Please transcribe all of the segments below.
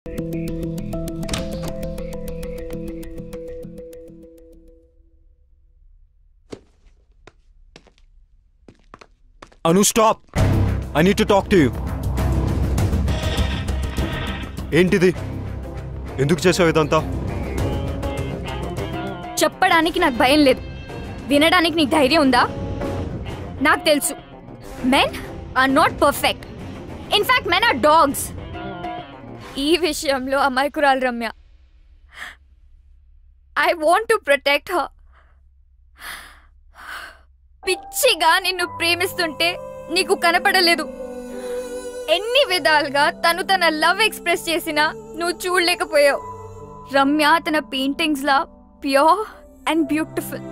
Anu, stop! I need to talk to you. ఏంటిది? ఎందుకు చేసావు ఇదంతా? చెప్పడానికి నాకు భయం లేదు. వినడానికి నీకు ధైర్యం ఉందా? నాకు తెలుసు. Men are not perfect. In fact, men are dogs. ఈ విషయంలో అమాయకురాలు Ramya. I want to protect her. పిచ్చిగా నిన్ను ప్రేమిస్తుంటే నీకు కనపడలేదు. ఎన్ని విధాలుగా తను తన లవ్ ఎక్స్ప్రెస్ చేసినా నువ్వు చూడలేకపోయావు. రమ్య తన paintings law pure and beautiful.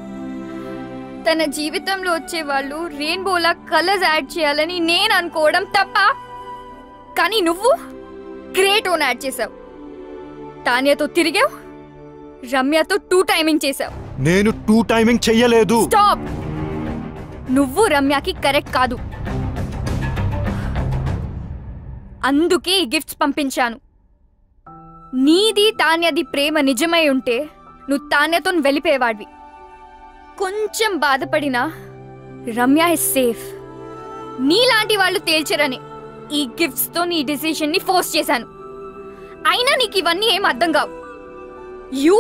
తన జీవితంలో వచ్చే వాళ్ళు రెయిన్బోలా కలర్స్ యాడ్ చేయాలని నేను అనుకోవడం తప్ప. కానీ నువ్వు గ్రేట్ ఓన్ యాడ్ చేసావు. తాన్యతో తిరిగావు, రమ్యతో 2 టైమింగ్ చేసావు. నేను 2 టైమింగ్ చెయ్యలేదు. స్టాప్. నువ్వు రమ్యకి కరెక్ట్ కాదు. అందుకే ఈ గిఫ్ట్స్ పంపించాను. నీది తాన్యది ప్రేమ నిజమై ఉంటే నువ్వు తాన్యతో వెళ్ళిపోయేవాడివి. కొంచెం బాధపడినా రమ్య ఇస్ సేఫ్. నీలాంటి వాళ్ళు తేల్చరని ఈ గిఫ్ట్స్ తో నీ డిసిషన్ ని ఫోర్స్ చేశాను. అయినా నీకు ఇవన్నీ ఏం అర్థం కావు. You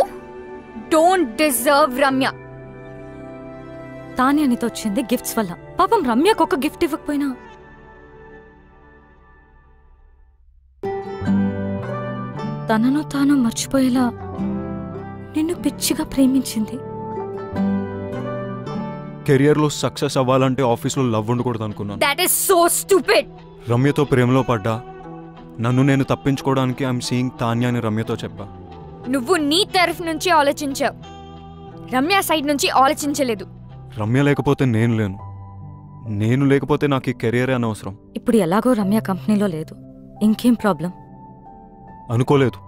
don't deserve Ramya. తానే అనితో వచ్చింది గిఫ్ట్స్ వల్ల. పాపం రమ్యకు ఒక గిఫ్ట్ ఇవ్వకపోయినా తనను తాను మర్చిపోయేలా నిన్ను పిచ్చిగా ప్రేమించింది. కెరియర్ లో సక్సెస్ అవ్వాలంటే ఆఫీస్లో లవ్ ఉండకూడదు అనుకున్నాను. That is so stupid. రమ్యతో ప్రేమలో పడ్డా. నన్ను నేను తప్పించుకోవడానికి ఐఎమ్ సీయింగ్ తాన్య అని రమ్యతో చెప్పా. నువ్వు నీ తరఫు నుంచి ఆలోచించావు, రమ్య సైడ్ నుంచి ఆలోచించలేదు. రమ్య లేకపోతే నేను లేను. నేను లేకపోతే నాకు ఈ కెరియరే అనవసరం. ఇప్పుడు ఎలాగో రమ్య కంపెనీలో లేదు. ఇంకేం ప్రాబ్లం? అనుకోలేదు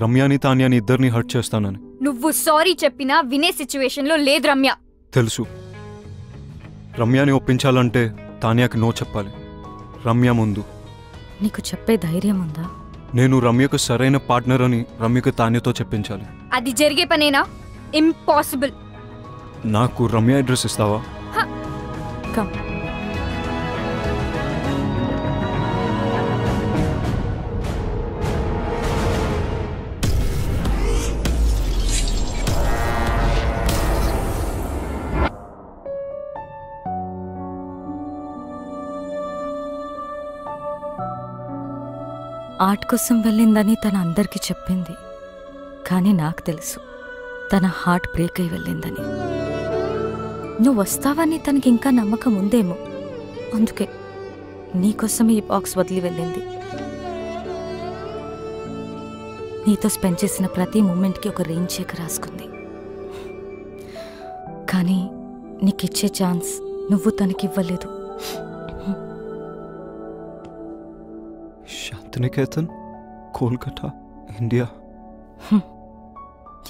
రమ్యాని తాన్యాని ఇద్దరిని హర్ట్ చేస్తానని. నువ్వు సారీ చెప్పినా వినే సిచ్యువేషన్ లో లేదు రమ్య. తెలుసు. రమ్యాని ఒప్పించాలంటే తాన్యాకి నో చెప్పాలి. రమ్య ముందు. నీకు చెప్పే ధైర్యం ఉందా? నేను రమ్యకు సరైన పార్ట్నర్ అని రమ్యకు తాన్యతో చెప్పించాలి. అది జరిగే పనేనా? ఇంపాసిబుల్. నాకు రమ్య అడ్రస్ ఇస్తావా? కమ్. ఆర్ట్ కోసం వెళ్ళిందని తన అందరికీ చెప్పింది. కానీ నాకు తెలుసు తన హార్ట్ బ్రేక్ అయి వెళ్ళిందని. నువ్వు వస్తావని తనకి ఇంకా నమ్మకం ఉందేమో. అందుకే నీకోసం ఈ బాక్స్ వదిలి వెళ్ళింది. నీతో స్పెండ్ చేసిన ప్రతి మూమెంట్కి ఒక రెయిన్ చెక్ రాసుకుంది. కానీ నీకిచ్చే ఛాన్స్ నువ్వు తనకివ్వలేదు. శాంతినికేతన్, కోల్కతా, ఇండియా.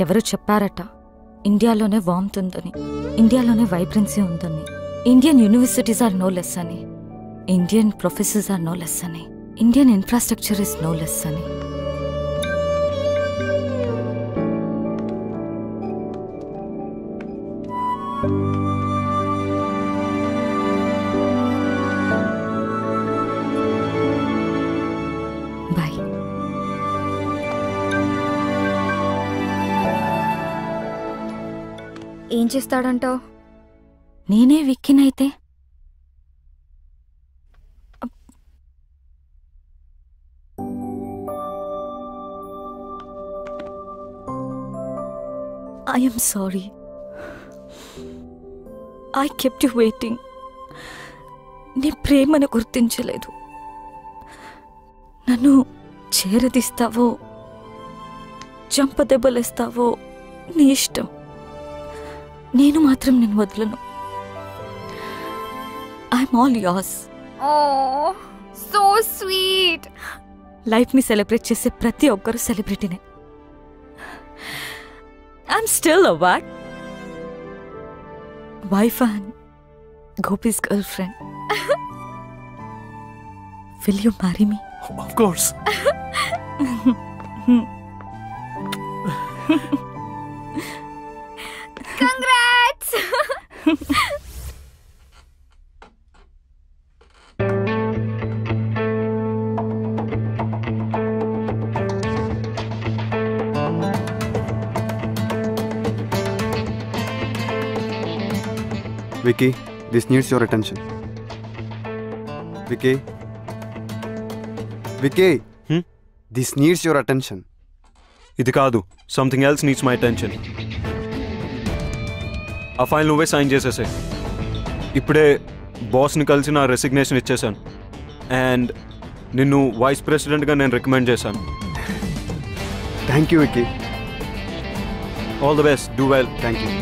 ఎవరు చెప్పారట ఇండియాలోనే వార్మ్త్ ఉందని, ఇండియాలోనే వైబ్రెన్సీ ఉందని, Indian universities are no less అని, Indian professors are no less అని, Indian infrastructure is no less అని. ఏం చేస్తాడంటావు? నేనే విక్కినైతే I am sorry. I kept you waiting. నీ ప్రేమను గుర్తించలేదు. నన్ను చేరదీస్తావో చంపదెబ్బలేస్తావో నీ ఇష్టం. నేను మాత్రం నేను వదలను. I'm all yours. Oh so sweet. లైఫ్ని సెలబ్రేట్ చేసే ప్రతి ఒక్కరూ సెలబ్రిటీనే. I'm still a what? Wife and Gopi's girlfriend. Will you marry me? Of course. Congrats. Vicky, this needs your attention. Vicky? Vicky? This needs your attention. ఇది కాదు, something else needs my attention. ఆ file నువ్వే sign చేసేసే. ఇప్పుడే బాస్ని కలిసి నా resignation ఇచ్చేసాను and నిన్ను vice ప్రెసిడెంట్గా నేను రికమెండ్ చేశాను. Thank you, Vicky. All the best, do well. Thank you.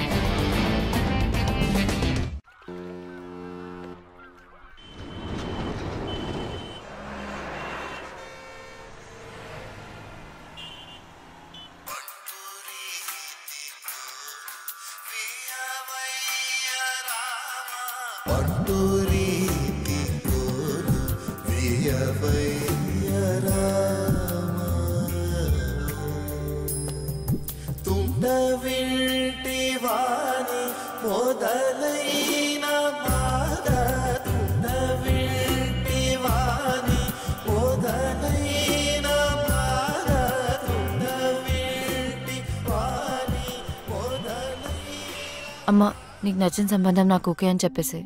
అమ్మా, నీకు నచ్చిన సంబంధం నాకు ఓకే అని చెప్పేసి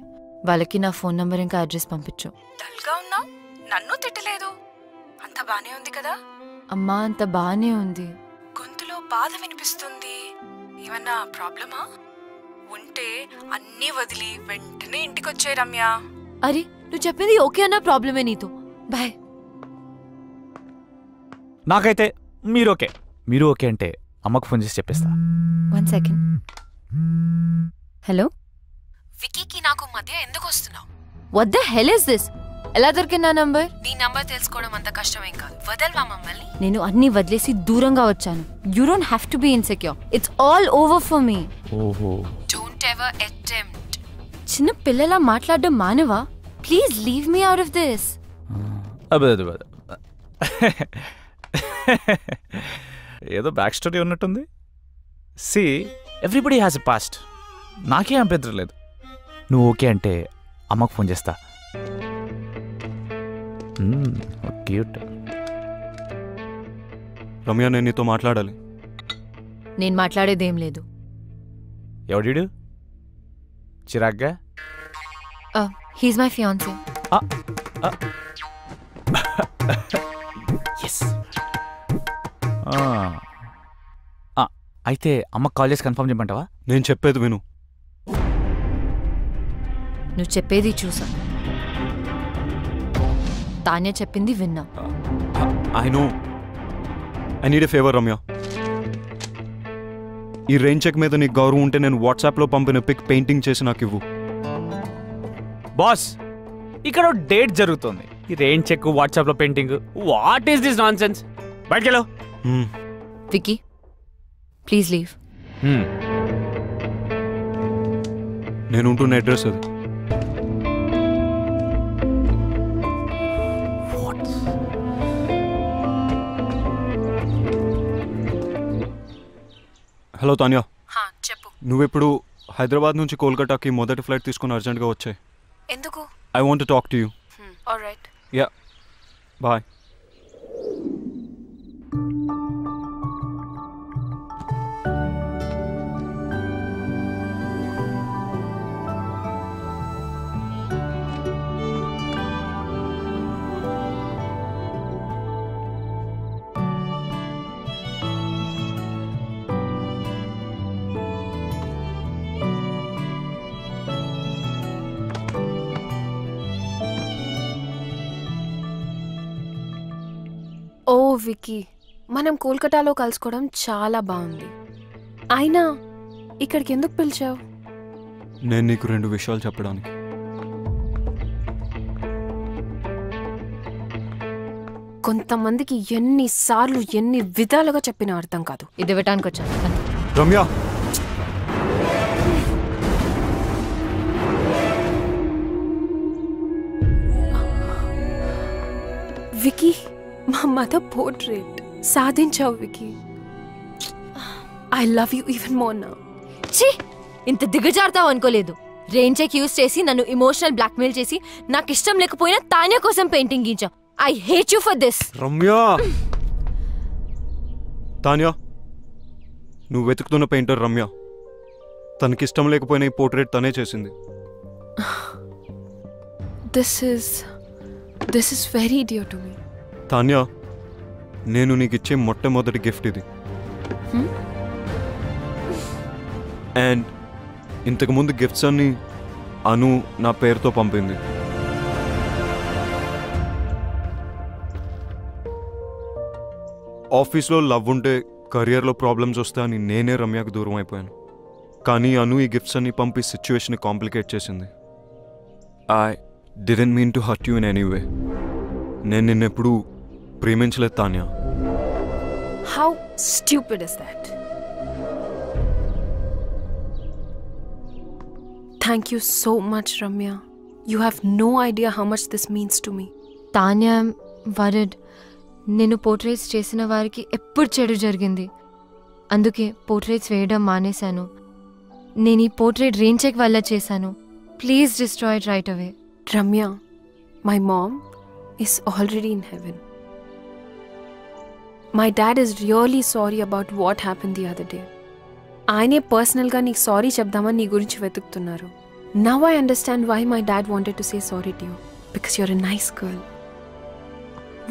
వాళ్ళకి నా ఫోన్ నంబర్ ఇంకా అడ్రస్ పంపించు. డల్గా ఉన్నావు, నన్ను తిట్టలేదు. అంత బానే ఉంది కదా? అమ్మా, అంత బానే ఉంది. గొంతులో బాధ వినిపిస్తుంది. ఏమన్నా ప్రాబ్లమా? ఉంటే అన్నీ వదిలి వెంటనే ఇంటికొచ్చే రమ్య. అరే, నువ్వు చెప్పింది ఓకే అన్న ప్రాబ్లమే నీతో. బాయ్. నాకైతే మీరు ఓకే. మీరు ఓకే అంటే అమ్మకు ఫోన్ చేసి చెప్పేస్తా. 1 సెకండ్. హలో, వికీకి నాకు మధ్య ఎందుకు వస్తున్నావు? What the hell is this? ఎలా దొరికింది నా నంబర్? నీ నంబర్ తెలుసుకోవడం అంత కష్టమేం కాదు. వదల్వా మమ్మల్ని. నేను అన్ని వదిలేసి దూరంగా వచ్చాను. You don't have to be insecure. It's all over for me. ఓహో, డోంట్ ఎవర్ అటెంప్ట్. చిన్న పిల్లలా మాట్లాడడం మానవా? Please leave me out of this. అబ్బా, ఏదో బ్యాక్ స్టోరీ ఉన్నట్టుంది. See, everybody has a past. నాకేం అభ్యంతరం లేదు. నువ్వు ఓకే అంటే అమ్మకు ఫోన్ చేస్తా. క్యూట్. రమ్య, నేను నీతో మాట్లాడాలి. నేను మాట్లాడేదేం లేదు. ఎవడీడు? చిరాగ్గా? He's my fiancee. ఎస్. అయితే అమ్మకు కాల్ చేసి కన్ఫర్మ్ చేయమంటావా? నేను చెప్పేది విను. నువ్వు చెప్పేది చూసా, తానే చెప్పింది విన్నా. I know. I need a favour Ramya. ఈ రెయిన్ చెక్ మీద నీకు గౌరవం ఉంటే నేను వాట్సాప్లో పంపిన పిక్ పెయింటింగ్ చేసి నాకు ఇవ్వు. బాస్, ఇక్కడ డేట్ జరుగుతుంది. ఈ రెయిన్ చెక్, వాట్సాప్లో painting, what is this nonsense? బయటకెళ్ళు. Vicky, please leave. నేను ఉంటున్న అడ్రస్ అది. హలో తాన్యా, చెప్పు. నువ్వెప్పుడు హైదరాబాద్ నుంచి కోల్కతాకి మొదటి ఫ్లైట్ తీసుకుని అర్జెంట్గా వచ్చాయి. ఎందుకు? I want to talk to you. Alright. Yeah, bye. ఓ వికీ, మనం కోల్కతాలో కలుసుకోవడం చాలా బాగుంది. అయినా ఇక్కడికి ఎందుకు పిలిచావు? నేను నీకు 2 విషయాలు చెప్పడానికి. కొంతమందికి ఎన్నిసార్లు ఎన్ని విధాలుగా చెప్పినా అర్థం కాదు. ఇది ఇవ్వటానికి వచ్చాను. రమ్య, వికీ, మా మదర్ పోర్ట్రేట్. సాధించావు Vicky. I love you even more now. ఛీ, ఇంత దిగజారుతావు అనుకోలేదు. రేంజెక్ యూస్ చేసి నన్ను ఇమోషనల్ బ్లాక్మెయిల్ చేసి నాకు ఇష్టం లేకపోయినా తాన్యా కోసం పెయింటింగ్ గీంచావు. I hate you for this. Ramya, Tanya, నువ్వు వెతుకుతున్న పెయింటర్ రమ్య. తనకిష్టం లేకపోయినా ఈ పోర్ట్రేట్ తనే చేసింది. This is very dear to me. Tanya, నేను నీకు ఇచ్చే మొట్టమొదటి గిఫ్ట్ ఇది. అండ్ ఇంతకుముందు గిఫ్ట్స్ అన్ని అను నా పేరుతో పంపింది. ఆఫీస్లో లవ్ ఉంటే కెరియర్లో ప్రాబ్లమ్స్ వస్తాయని నేనే రమ్యకు దూరం అయిపోయాను. కానీ అను ఈ గిఫ్ట్స్ అన్ని పంపి సిచ్యువేషన్ కాంప్లికేట్ చేసింది. I didn't mean to hurt you in any way. నేను నిన్నెప్పుడు ప్రేమించలేదు Tanya. How stupid is that? Thank you so much, Ramya. You have no idea how much this means to me. Tanya word. నేను portraits చేసిన వారికి ఎప్పుడు చెడు జరిగింది. అందుకే portraits వేయడం మానేశాను. నేను ఈ పోర్ట్రేట్ రేంచెక్ వల్ల చేశాను. Please destroy it right away. Ramya, my mom is already in heaven. My dad is really sorry about what happened the other day. ఆయనే పర్సనల్గా నీకు సారీ చెప్దామని నీ గురించి వెతుకుతున్నారు. Now I understand why my dad wanted to say sorry to you. Because you're a nice girl.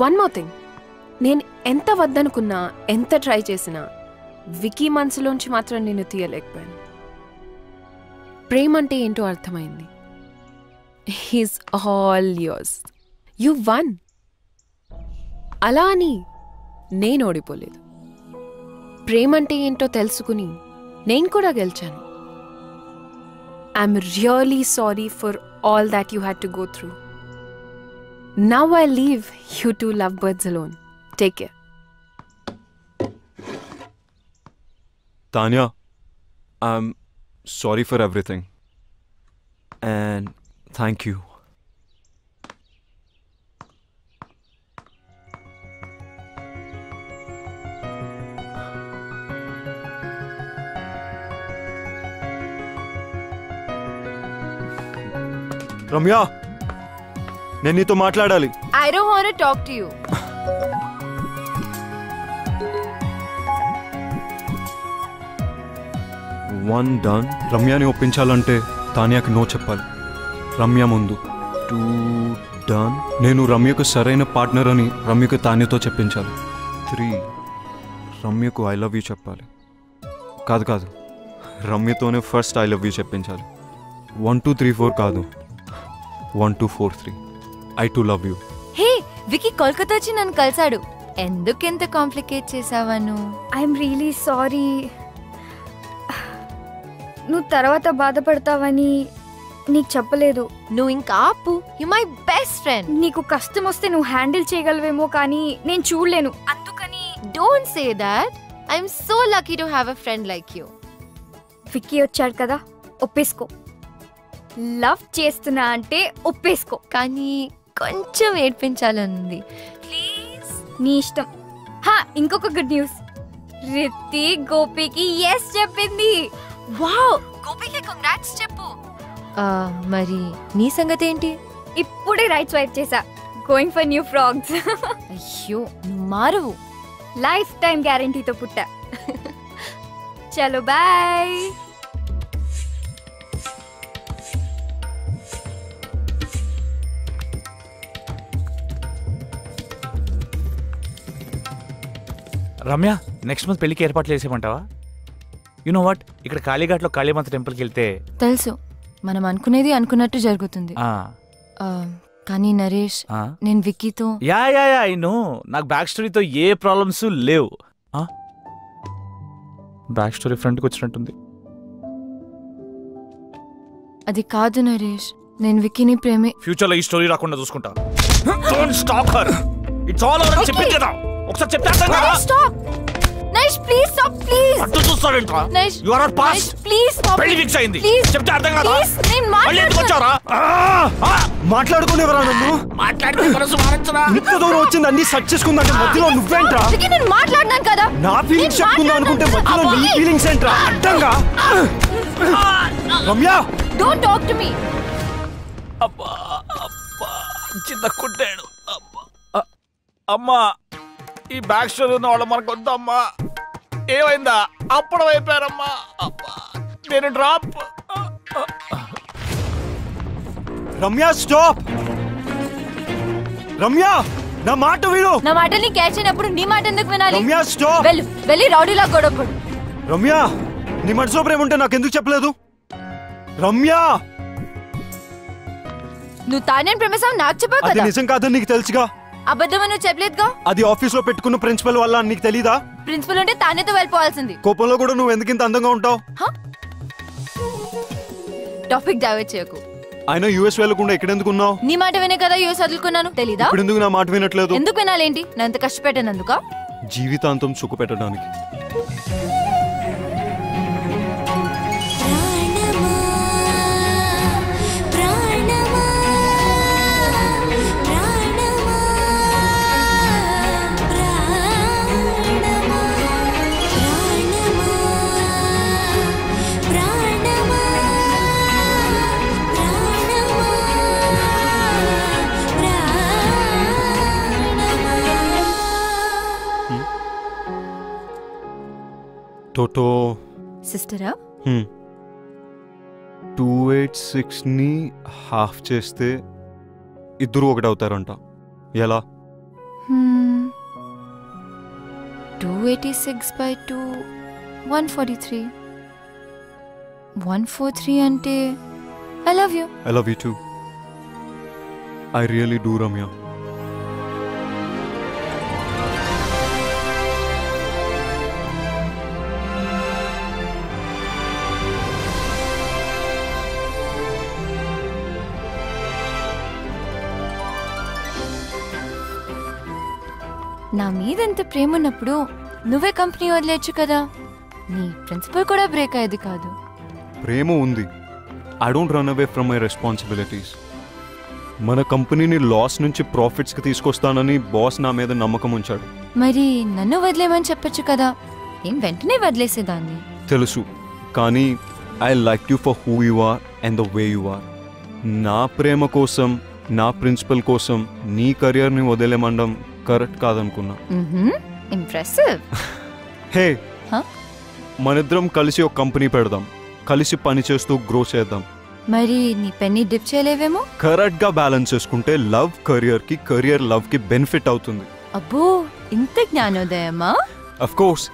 One more thing. నేను ఎంత వద్దనుకున్నా, ఎంత ట్రై చేసినా వికీ మనసులోంచి మాత్రం నేను తీయలేకపోయాను. ప్రేమ అంటే ఏంటో అర్థమైంది. He's all yours. You won. అలా అని నేను ఓడిపోలేదు. ప్రేమ అంటే ఏంటో తెలుసుకుని నేను కూడా గెలిచాను. I'm really sorry for all that you had to go through. Now I leave you two lovebirds alone. Take care. Tanya, I'm sorry for everything. And thank you. Ramya, నేను నీతో మాట్లాడాలి. I don't want to talk to you. One done. రమ్యని ఒప్పించాలంటే తాన్యాకి నో చెప్పాలి. రమ్య ముందు. Two done. నేను రమ్యకు సరైన పార్ట్నర్ అని రమ్యకు తాన్యతో చెప్పించాలి. 3 రమ్యకు ఐ లవ్ యూ చెప్పాలి. కాదు, రమ్యతోనే ఫస్ట్ ఐ లవ్ యూ చెప్పించాలి. 1 2 3 4 కాదు, 1 2 4 3. I too love you. Hey, Vicky Kolkata వచ్చి నన్ను కలిసాడు. ఎందుకెంత కాంప్లికేట్ చేసావను? I'm really sorry. నువ్వు తర్వాత బాధపడతావని నీకు చెప్పలేదు. నువ్వు ఇంకా ఆపు. You my best friend. నీకు కష్టం వస్తే నువ్వు హ్యాండిల్ చేయగలవేమో కానీ నేను చూడలేను. అందుకని don't say that. I'm so lucky to have a friend like you. Vicky వచ్చాడు కదా, ఒప్పేసుకో. లవ్ చేస్తున్నా అంటే ఒప్పేసుకో. కానీ కొంచెం ఏడ్పించాలనుంది. ప్లీజ్. నీ ఇష్టం. ఇంకొక గుడ్ న్యూస్. రిత్తి గోపికి ఎస్ చెప్పింది. వావ్, గోపికి కంగ్రాట్స్ చెప్పు. మరి నీ సంగతి ఏంటి? ఇప్పుడే రైట్ స్వైప్ చేసా. Going for new frogs. అయ్యో, నువ్వు మారువు. లైఫ్ టైం గ్యారంటీతో పుట్టా. చలో బాయ్. రమ్య, నెక్స్ట్ మంత్ పెళ్లికి ఏర్పాట్లు చేసేమంటావా? యు నో వాట్, ఇక్కడ కాళీఘాట్లో కాళీమాత టెంపుల్కి వెళ్తే తెలుసు, మనం అనుకునేది అనుకున్నట్టు జరుగుతుంది. కానీ నరేష్, నేను విక్కీతో యా ఐ నో, నాకు బ్యాక్ స్టోరీతో ఏ ప్రాబ్లమ్స్ లేవు. బ్యాక్ స్టోరీ ఫ్రంట్కి వచ్చినట్టుంది. అది కాదు నరేష్, నేను విక్కీని ప్రేమే. ఫ్యూచర్లో ఈ స్టోరీ రాకుండా చూసుకుంటా. Don't stop her. It's all over. చెప్పింది కదా, ఒకసారి చెప్తే అర్థం కదా. Stop Naresh, please stop, please. అటు చూస్తా. వస్తావేంట్రా Naish, you are our past please stop. పెళ్లి ఫిక్స్ అయింది ప్లీజ్ చెప్తే అర్థం కాదా ప్లీజ్ నేను మళ్ళీ ఎందుకు వచ్చావురా మాట్లాడుకునేవరా నన్ను మాట్లాడితే మనసు మారచ్చరా ఇంత దూరం వచ్చింది అన్ని సెట్ చేసుకుందంటే మధ్యలో నువ్వేంట్రా అందుకే నేను మాట్లాడినాను కదా. నా ఫీలింగ్స్ చెప్పుకుందాం అనుకుంటే మధ్యలో నీ ఫీలింగ్స్ ఏంట్రా అడ్డంగా Ramya don't talk to me. అబ్బా అబ్బా చిన్న కుట్టాడు అబ్బా అమ్మా ఈ బ్యాక్ స్టోరీ ఉన్న వాళ్ళు మనకు వద్దమ్మా. ఏమైందా అప్పుడు అయిపోయారమ్మా. అబ్బా నేను డ్రాప్. రమ్య స్టాప్ రమ్య నా మాట విను నా మాటల్ని క్యాచ్ అయినప్పుడు నీ మాట ఎందుకు వినాలి? రమ్య స్టాప్ వెళ్ళి రౌడీలా గొడవపడు. రమ్య నీ మనసులో ప్రేమ ఉంటే నాకెందుకు చెప్పలేదు రమ్య నువ్వు తానేం ప్రేమిస్తావు నాకు చెప్పావు అది కదా. నిజం కాదని నీకు తెలుసుగా. అబద్ధం నువ్వు చెప్పలేదుగా. అది ఆఫీస్ లో పెట్టుకున్న ప్రిన్సిపల్ వల్ల నీకు తెలీదా? ప్రిన్సిపల్ ఉంటే తానేతో వెళ్ళిపోవాల్సింది. కోపంలో కూడా నువ్వు ఎందుకు ఇంత అందంగా ఉంటావు? టాపిక్ డైవర్ట్ చేయకు. ఆయన యూఎస్ వెళ్ళకుండా ఎక్కడెందుకు ఉన్నావు? నీ మాట వినే కదా యూఎస్ వదులుకున్నాను. తెలీదా? ఇప్పుడు ఎందుకు నా మాట వినట్లేదు? ఎందుకు వినాలేంటి? నేను ఎంత కష్టపెట్టానందుక? జీవితాంతం సుఖ పెట్టడానికి. టోటో సిస్టరా 286 ని హాఫ్ చేస్తే ఇద్దరు ఒకటవుతారంట. ఎలా? 286/2 143. 143 అంటే I love you. I love you two. I really do Ramya. నా మీద ఎంత ప్రేమ ఉన్నప్పుడు నువ్వే కంపెనీ వదిలేచ్చు కదా. నీ ప్రిన్సిపల్ కూడా బ్రేక్ అయ్యేది కాదు. ప్రేమ ఉంది. I don't run away from my responsibilities. మన కంపెనీని లాస్ నుంచి ప్రాఫిట్స్కి తీసుకొస్తానని బాస్ నా మీద నమ్మకం ఉంచాడు. మరి నన్ను వదిలేమని చెప్పొచ్చు కదా. ఏం వెంటనే వదిలేసేదాన్ని. తెలుసు, కానీ I like you for who you are and the way you are. నా ప్రేమ కోసం, నా ప్రిన్సిపల్ కోసం నీ కెరియర్ని వదిలేమండం కరెక్ట్ కాదనుకున్నా. ఇంప్రెసివ్. Hey, Huh? మనిద్దరం కలిసి ఒక కంపెనీ పెడదాం. కలిసి పని చేస్తూ గ్రో చేద్దాం. మరి నీ పెన్ని డిప్ చేయలేవేమో. కరెక్ట్ గా బ్యాలెన్స్ చేసుకుంటే లవ్ కెరియర్ కి, కెరియర్ లవ్ కి బెనిఫిట్ అవుతుంది. అబ్బో, ఇంత జ్ఞానోదయమా? Of course.